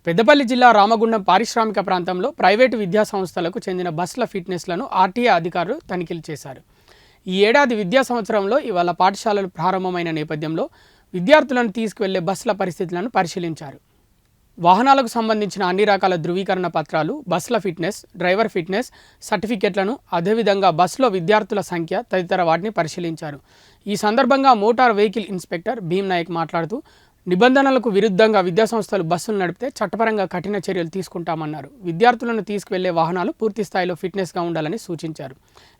పెద్దపల్లి జిల్లా రామగుండం పారిశ్రామిక ప్రాంతంలో ప్రైవేటు విద్యా సంస్థలకు చెందిన బస్సుల ఫిట్నెస్లను ఆర్టీఏ అధికారులు తనిఖీలు చేశారు. ఈ ఏడాది విద్యా సంవత్సరంలో ఇవాళ పాఠశాలలు ప్రారంభమైన నేపథ్యంలో విద్యార్థులను తీసుకువెళ్లే బస్సుల పరిస్థితులను పరిశీలించారు. వాహనాలకు సంబంధించిన అన్ని రకాల ధృవీకరణ పత్రాలు, బస్సుల ఫిట్నెస్, డ్రైవర్ ఫిట్నెస్ సర్టిఫికెట్లను, అదేవిధంగా బస్సులో విద్యార్థుల సంఖ్య తదితర వాటిని పరిశీలించారు. ఈ సందర్భంగా motor vehicle inspector Bhim Naik మాట్లాడుతూ నిబంధనలకు విరుద్ధంగా విద్యాసంస్థలు బస్సులు నడిపితే చట్టపరంగా కఠిన చర్యలు తీసుకుంటామన్నారు. విద్యార్థులను తీసుకువెళ్లే వాహనాలు పూర్తి స్థాయిలో ఫిట్నెస్గా ఉండాలని సూచించారు.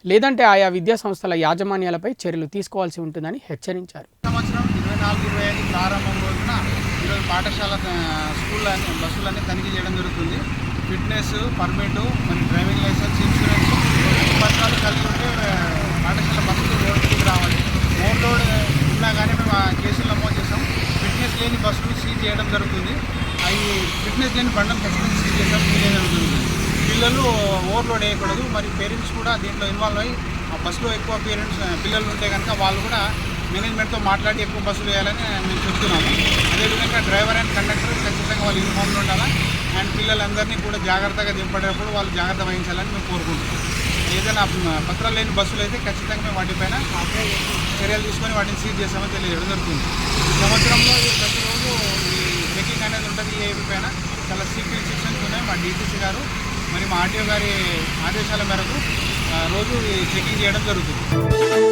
లేదంటే ఆయా విద్యాసంస్థల యాజమాన్యాలపై చర్యలు తీసుకోవాల్సి ఉంటుందని హెచ్చరించారు. సంవత్సరం 24-25 ప్రారంభం రోజున ఈరోజు పాఠశాల స్కూళ్ళని బస్సులన్నీ తనిఖీ చేయడం జరుగుతుంది. ఫిట్నెస్, పర్మిట్, మరి డ్రైవింగ్ లైసెన్స్, ఇన్సూరెన్స్ పత్రాలు కలిగి ఉంటే పాఠశాల బస్సులు రోడ్డుకి రావాలి. ఓవర్లోడ్ ఉన్నా కానీ మేము కేసులు నమోదు చేసాం. ఫిట్నెస్ లేని బస్సులు సీజ్ చేయడం జరుగుతుంది. అవి ఫిట్నెస్ లేని బండ్లను ఖచ్చితంగా సీజ్ చేయడం జరుగుతుంది. పిల్లలు ఓవర్లోడ్ వేయకూడదు. మరి పేరెంట్స్ కూడా దీంట్లో ఇన్వాల్వ్ అయ్యి ఆ బస్సులో ఎక్కువ పిల్లలు ఉంటే కనుక వాళ్ళు కూడా మేనేజ్మెంట్తో మాట్లాడి ఎక్కువ బస్సులు వేయాలని మేము చెప్తున్నాము. అదేవిధంగా డ్రైవర్ అండ్ కండక్టర్ ఖచ్చితంగా వాళ్ళు యూనిఫామ్లో ఉండాలా. అండ్ పిల్లలందరినీ కూడా జాగ్రత్తగా దింపడేటప్పుడు వాళ్ళు జాగ్రత్త వహించాలని మేము కోరుకుంటున్నాం. ఏదైనా పత్రాలు లేని బస్సులు అయితే ఖచ్చితంగా మేము వాటిపైన చర్యలు తీసుకొని వాటిని సీజ్ చేస్తామని తెలియజేయడం జరుగుతుంది. ఈ సంవత్సరంలో ప్రతిరోజు ఈ చెకింగ్ అనేది ఉంటుంది. ఈ ఏపీ పైన చాలా స్ట్రిక్ట్ ఇన్స్ట్రక్షన్స్ ఉన్నాయి. మా డీటీసీ గారు మరి మా ఆర్టీఓ గారి ఆదేశాల మేరకు రోజు చెకింగ్ చేయడం జరుగుతుంది.